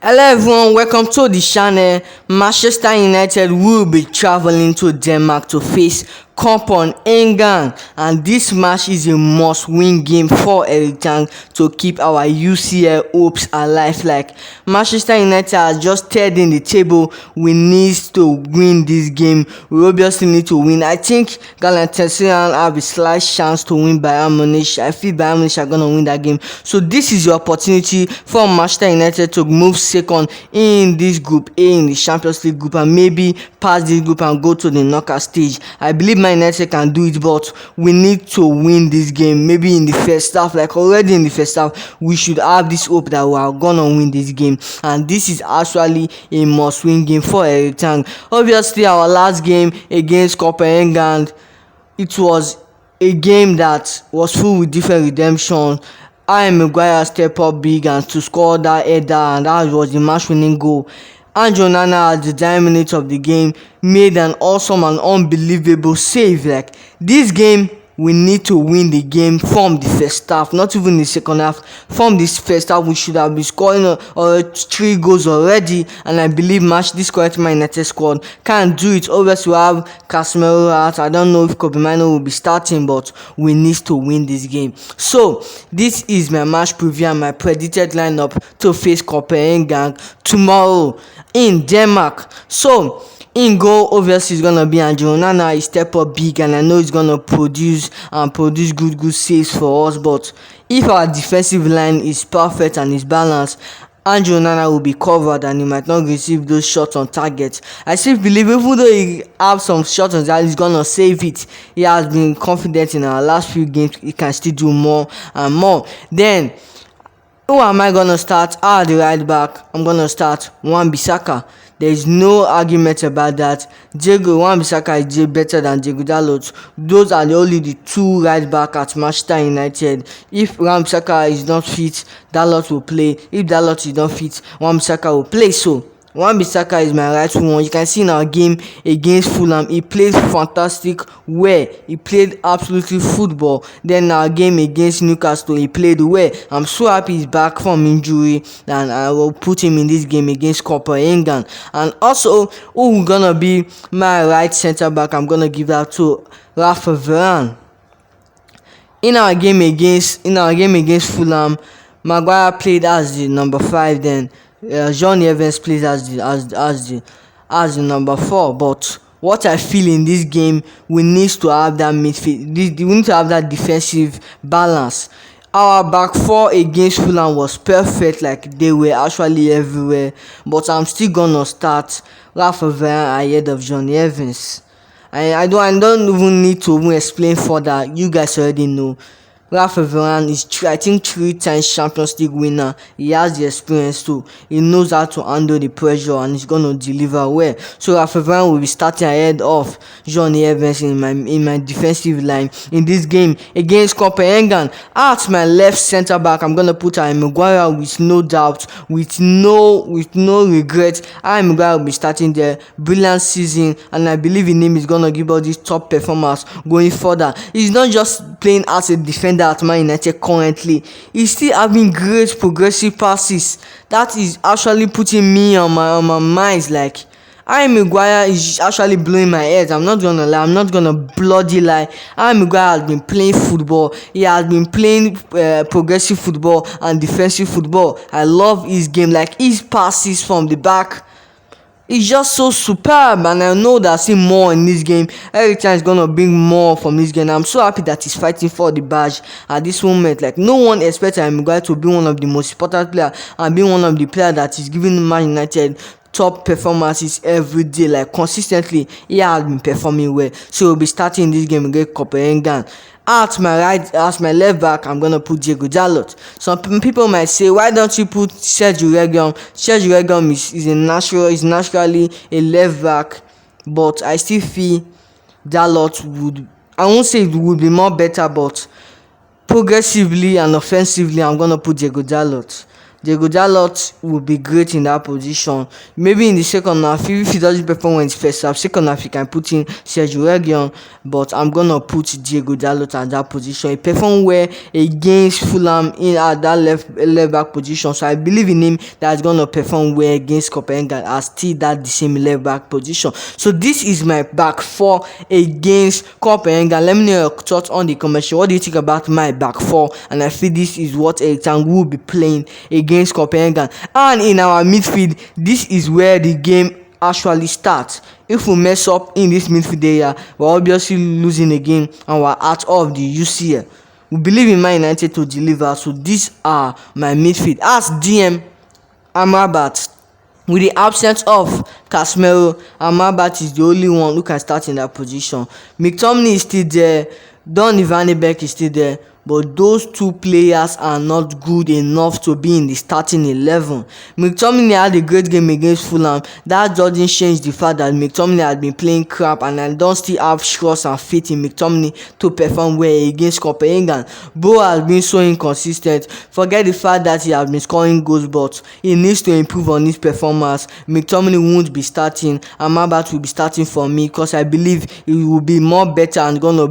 Hello everyone, welcome to the channel. Manchester United will be traveling to Denmark to face Copenhagen, and this match is a must-win game for Erik to keep our UCL hopes alive. Like, Manchester United are just third in the table. We need to win this game. We obviously need to win. I think Galatasaray have a slight chance to win Bayern Munich. I feel Bayern Munich are gonna win that game. So this is your opportunity for Manchester United to move second in this group A, in the Champions League group, and maybe pass this group and go to the knockout stage. I believe Man United can do it, but we need to win this game. Maybe in the first half, like already in the first half, we should have this hope that we are gonna win this game, and this is actually a must-win game for Erik. Obviously, our last game against Copenhagen, it was a game that was full with different redemption. Maguire step up big and to score that header, and that was the match-winning goal. Andrew Nana at the 9 minutes of the game made an awesome and unbelievable save. Like, this game, we need to win the game from the first half, not even the second half. From this first half, we should have been scoring 3 goals already, and I believe this current Man United squad can do it. Obviously, we have Casemiro out. I don't know if Copenhagen will be starting, but we need to win this game. So this is my match preview and my predicted lineup to face Copenhagen tomorrow in Denmark. So in goal, obviously, it's gonna be Andrew Nana. He step up big, and I know he's gonna produce good saves for us. But if our defensive line is perfect and is balanced, Andrew Nana will be covered and he might not receive those shots on target. I still believe, even though he have some shots on target, he's gonna save it. He has been confident in our last few games. He can still do more and more. Then, who am I gonna start? The right back, I'm gonna start Wan-Bissaka. There is no argument about that. Wan-Bissaka is better than Diego Dalot. Those are only the 2 right back at Manchester United. If Wan-Bissaka is not fit, Dalot will play. If Dalot is not fit, Wan-Bissaka will play. So Wan-Bissaka is my right one. You can see in our game against Fulham, he played fantastic well. He played absolutely football. Then our game against Newcastle, he played well. I'm so happy he's back from injury, and I will put him in this game against Copenhagen. And also, who gonna be my right centre back? I'm gonna give that to Rashford. In our game against Fulham, Maguire played as the number 5. Then Johnny Evans plays as the number 4. But what I feel in this game, we need to have that midfield. We need to have that defensive balance. Our back 4 against Fulham was perfect, like they were actually everywhere. But I'm still gonna start Rashford ahead of Johnny Evans. I don't even need to explain further. You guys already know. Rashford is, I think, 3 times Champions League winner. He has the experience too. He knows how to handle the pressure, and he's gonna deliver well. So Rashford will be starting ahead of Johnny Evans in my defensive line in this game against Copenhagen. At my left centre back, I'm gonna put Maguire with no doubt, with no regret. Maguire will be starting there. Brilliant season, and I believe in him is gonna give us this top performance going further. He's not just playing as a defender at Man United currently. He's still having great progressive passes. That is actually putting me on my mind. Like, Maguire is actually blowing my head. I'm not gonna lie. I'm not gonna bloody lie. Maguire has been playing football. He has been playing progressive football and defensive football. I love his game. Like, his passes from the back, it's just so superb, and I know that see more in this game. Erik is gonna bring more from this game. I'm so happy that he's fighting for the badge at this moment. Like, no one expects Maguire to be one of the most important players and be one of the players that is giving Man United top performances every day. Like, consistently, he has been performing well. So we'll be starting this game against Copenhagen. At my left back, I'm gonna put Diego Dalot. Some people might say, why don't you put Sergio Reguilon? Sergio Reguilon is naturally a left back, but I still feel Dalot would, I won't say it would be more better, but progressively and offensively, I'm gonna put Diego Dalot. Diego Dalot will be great in that position. Maybe in the second half, if he doesn't perform in the first half, second half he can put in Sergio Reguilon, but I'm gonna put Diego Dalot at that position. He performed well against Fulham in at that left back position, so I believe in him that's gonna perform well against Copenhagen as still that the same left back position. So this is my back four against Copenhagen. Let me know your thoughts on the comment section. What do you think about my back four? And I feel this is what Erik will be playing against Copenhagen. And in our midfield, this is where the game actually starts. If we mess up in this midfield area, we're obviously losing the game and we're out of the UCL. We believe in Man United to deliver, so these are my midfield. As DM, Amrabat. With the absence of Casemiro, Amrabat is the only one who can start in that position. McTominay is still there, Donny van de Beek is still there, but those two players are not good enough to be in the starting 11. McTominay had a great game against Fulham. That doesn't change the fact that McTominay had been playing crap, and I don't still have trust and faith in McTominay to perform well against Copenhagen. Bro has been so inconsistent. Forget the fact that he has been scoring goals, but he needs to improve on his performance. McTominay won't be starting, and Amrabat will be starting for me because I believe it will be more better and gonna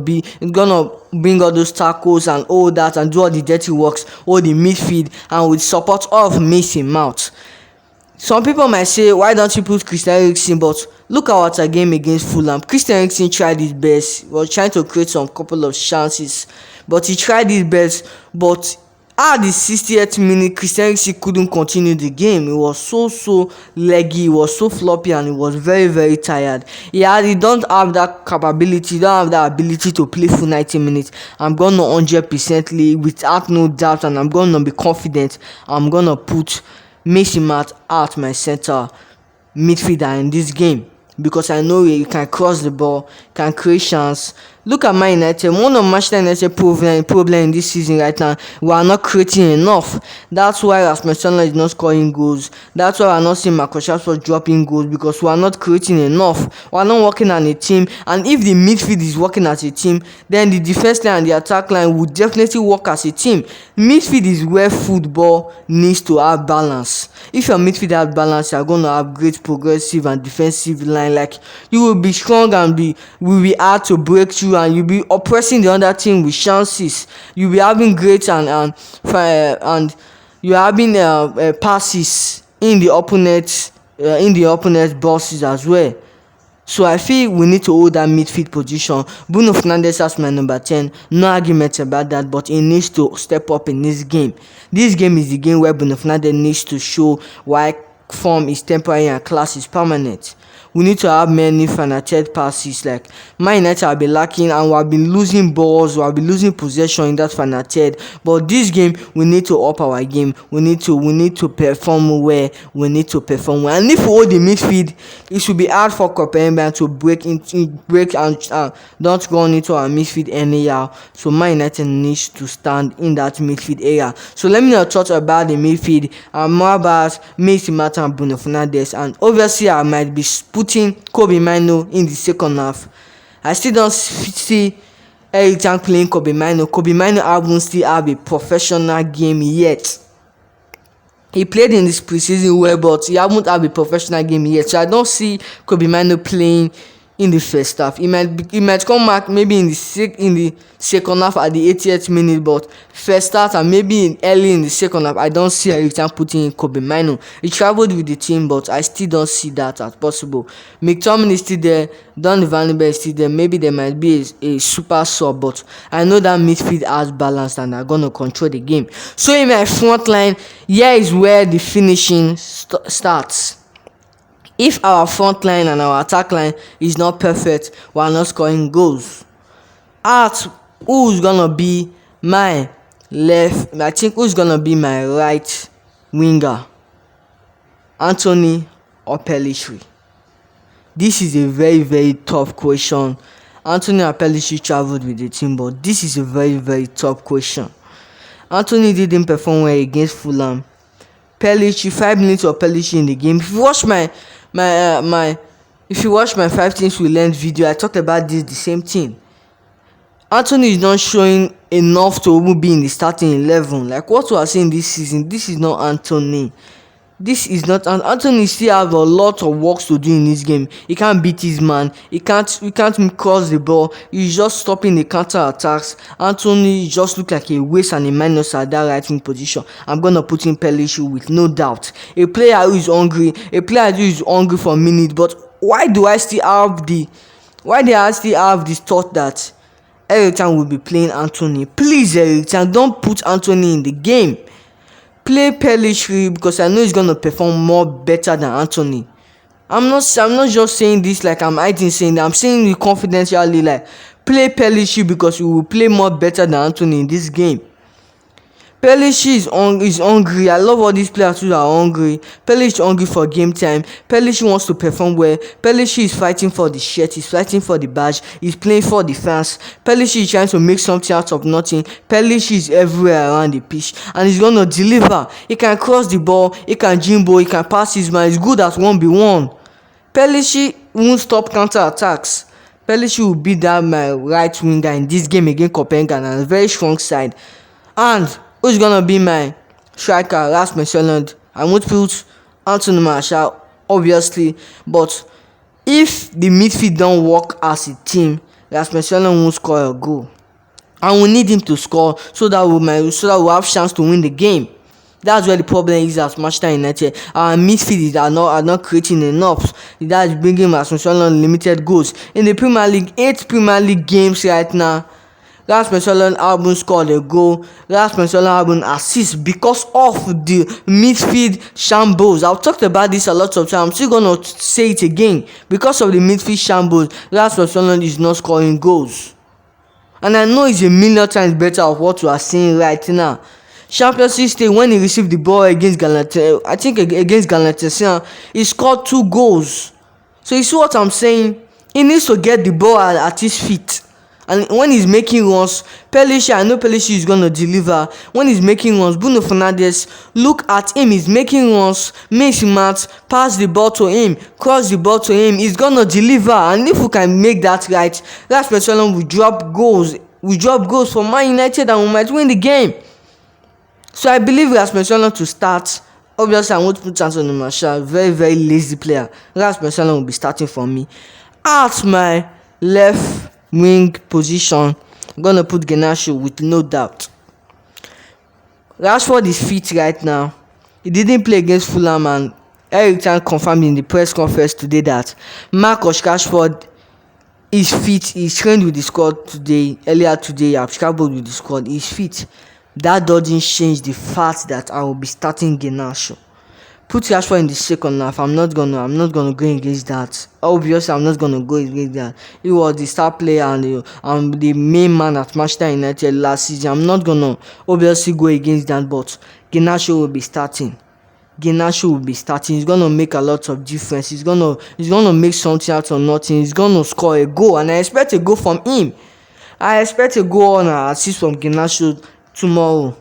bring all those tackles and all that and do all the dirty works, all the midfield, and with support of Mason Mount. Some people might say, why don't you put Christian Eriksen? But look at our game against Fulham. Christian Eriksen tried his best. He was trying to create some couple of chances, but he tried his best. But at the 60th minute, Christian Eriksen couldn't continue the game. He was so leggy, he was so floppy, and he was very tired. He don't have that capability, he don't have that ability to play full 90 minutes. I'm gonna 100% without no doubt, and I'm gonna be confident. I'm gonna put Mason Mount at my center midfielder in this game, because I know you can cross the ball, can create chance. Look at Man United. One of Manchester United's problem in this season right now, we are not creating enough. That's why Rasmussen is not scoring goals. That's why we are not seeing Marcus Rashford dropping goals, because we are not creating enough. We are not working as a team, and if the midfield is working as a team, then the defense line and the attack line will definitely work as a team. Midfield is where football needs to have balance. If your midfield has balance, you are going to have great progressive and defensive line. Like, you will be strong and will be hard to break through, and you'll be oppressing the other team with chances. You'll be having great and you're having passes in the opponent's boxes as well. So I feel we need to hold that midfield position. Bruno Fernandes as my number 10. No argument about that, but he needs to step up in this game. This game is the game where Bruno Fernandes needs to show why form is temporary and class is permanent. We need to have many third passes. Like, Man United have been lacking, and we have been losing balls, we have been losing possession in that third. But this game, we need to up our game. We need to perform well. And if we hold the midfield, it should be hard for Copenhagen to break and don't run into our midfield anyhow. So Man United needs to stand in that midfield area. So let me know your thoughts about the midfield. Amrabat, Mason Mount, and Bruno Fernandes, and obviously I might be putting Kobe Mino in the second half. I still don't see Erik playing Kobe Mino. Kobe Mino hasn't still have a professional game yet. He played in this preseason well, but he haven't have a professional game yet. So I don't see Kobe Mino playing in the first half. He might come back maybe in the second half at the 80th minute, but first half and maybe early in the second half, I don't see Erik putting in Kobe Mino. He traveled with the team, but I still don't see that as possible. McTominay is still there, Donny van de Beek is still there. Maybe there might be a super sub, but I know that midfield has balance and are going to control the game. So in my front line, here is where the finishing starts. If our front line and our attack line is not perfect, we are not scoring goals. Who's gonna be my left? I think who's gonna be my right winger? Anthony or Pellistri? This is a very tough question. Anthony or Pellistri traveled with the team, but this is a very tough question. Anthony didn't perform well against Fulham. Pellistri, 5 minutes of Pellistri in the game. If you watch my 5 things we learned video, I talked about the same thing. Anthony is not showing enough to even be in the starting 11. Like what we are saying this season, this is not Anthony. This is not, and Anthony still have a lot of work to do in this game. He can't beat his man. He can't cross the ball. He's just stopping the counter attacks. Anthony just look like a waste and a minus at that right wing position. I'm gonna put in Pellistri with no doubt. A player who is hungry, for a minute. But why do I still have the thought that Erik will be playing Anthony? Please, Erik, don't put Anthony in the game. Play Pellistri because I know he's gonna perform more better than Anthony. I'm not just saying this like I'm saying that. I'm saying it confidentially, like play Pellistri because he will play more better than Anthony in this game. Pellistri is hungry. I love all these players who are hungry. Pellistri is hungry for game time. Pellistri wants to perform well. Pellistri is fighting for the shirt. He's fighting for the badge. He's playing for the fans. Pellistri is trying to make something out of nothing. Pellistri is everywhere around the pitch and he's gonna deliver. He can cross the ball. He can jimbo. He can pass his man. He's good at 1v1. Pellistri won't stop counter attacks. Pellistri will be that my right winger in this game against Copenhagen and a very strong side. And who's gonna be my striker? Rasmus Højlund. I won't put Anthony Martial, obviously, but if the midfield don't work as a team, Rasmus Højlund won't score a goal, and we need him to score so that we'll have chance to win the game. That's where the problem is at Manchester United. Our midfield are not creating enough. That's bringing Rasmus Højlund limited goals in the Premier League. 8 Premier League games right now. Rasmus Højlund haven't scored a goal. Rasmus Højlund haven't assist because of the midfield shambles. I've talked about this a lot of times. I'm still gonna say it again. Because of the midfield shambles, Rasmus Højlund is not scoring goals. And I know it's a million times better of what we are seeing right now. Champions League stage, when he received the ball against Galatasaray, he scored 2 goals. So you see what I'm saying? He needs to get the ball at his feet. And when he's making runs, Pellistri, I know Pellistri is going to deliver. When he's making runs, Bruno Fernandes, look at him. He's making runs, makes match, pass the ball to him, cross the ball to him. He's going to deliver. And if we can make that right, Rasmus Højlund will drop goals. We drop goals for Man United and we might win the game. So I believe Rasmus Højlund to start. Obviously, I won't put Anthony Martial, very, very lazy player. Rasmus Højlund will be starting for me. At my left wing position, I'm gonna put Garnacho with no doubt. Rashford is fit right now. He didn't play against Fulham, and Erik confirmed in the press conference today that Marcus Rashford is fit. He's trained with the squad today. Earlier today, I've traveled with the squad. He's fit. That doesn't change the fact that I will be starting Garnacho. Put Rashford in the second half. I'm not gonna go against that. Obviously, I'm not gonna go against that. He was the star player and the main man at Manchester United last season. I'm not gonna obviously go against that. But Garnacho will be starting. He's gonna make a lot of difference. He's gonna make something out of nothing. He's gonna score a goal, and I expect a goal from him. I expect a goal and an assist from Garnacho tomorrow.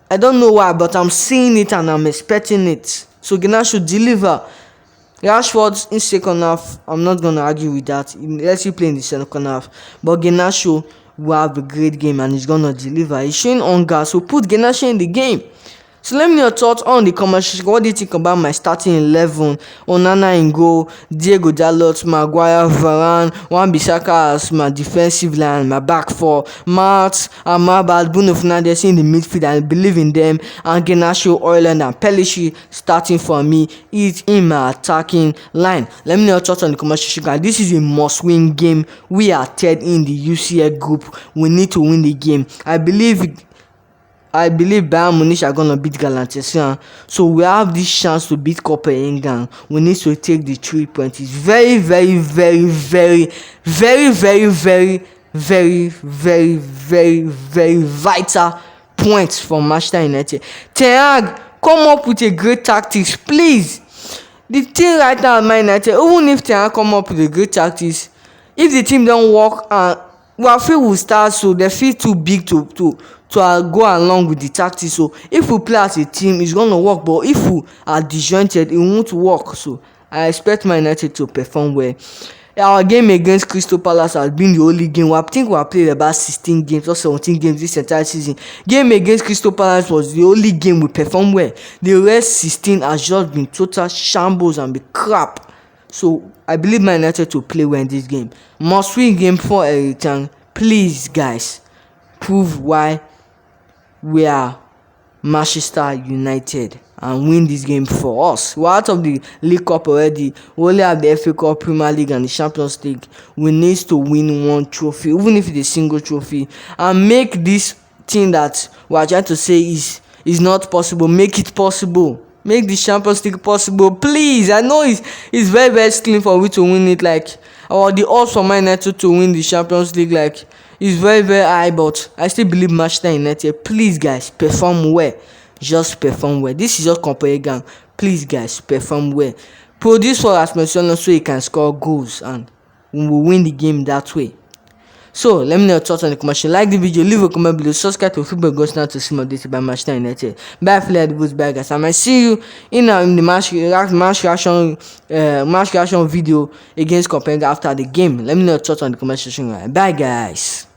I don't know why, but I'm seeing it and I'm expecting it. So Garnacho should deliver. Rashford in second half, I'm not gonna argue with that. Let's play in the second half. But Garnacho will have a great game and he's gonna deliver. He's showing hunger, so put Garnacho in the game. So let me know your thoughts on the comment. What do you think about my starting 11? Onana in goal, Diego Dalot, Maguire, Varane, Wan-Bissaka as my defensive line, my back four, Mart, Amrabat, Bruno Fernandes in the midfield. I believe in them. And Garnacho, Højlund, and Pellistri starting for me. It's in my attacking line. Let me know your thoughts on the comment section, guys. This is a must-win game. We are third in the UCL group. We need to win the game. I believe Bayern Munich are gonna beat Galatasaray, so we have this chance to beat Copenhagen. We need to take the 3 points. It's very, very, very, very, very, very, very, very, very, very, very vital points for Manchester United. Ten Hag, come up with a great tactics, please. The thing right now at Man United, even if Ten Hag come up with a great tactics, if the team don't work and our field will start, so they feel too big to go along with the tactics. So if we play as a team, it's gonna work. But if we are disjointed, it won't work. So I expect Man United to perform well. our game against Crystal Palace has been the only game. I think we have played about 16 games or 17 games this entire season. Game against Crystal Palace was the only game we performed well. The rest 16 has just been total shambles and be crap. So I believe Man United to play well in this game. Must win game for Erik. Please, guys, prove why we are Manchester United and win this game for us. We're out of the League Cup already. We only have the FA Cup, Premier League and the Champions League. We need to win one trophy, even if it's a single trophy, and make this thing that we are trying to say is not possible, make it possible. Make the Champions League possible, please. I know it's very, very slim for we to win it, like, or the odds for Man United to win the Champions League, like, is very, very high, but I still believe Manchester United. Please, guys, perform well. Just perform well. This is just Copenhagen. Please, guys, perform well. Produce for us so he can score goals and we will win the game that way. So let me know your thoughts on the commercial. Like the video, leave a comment below, subscribe to Football Ghost now to see more updates about Manchester United. Bye, Flair, bye, guys. I might see you in the match reaction video against Copenhagen after the game. Let me know your thoughts on the commercial. Bye, guys.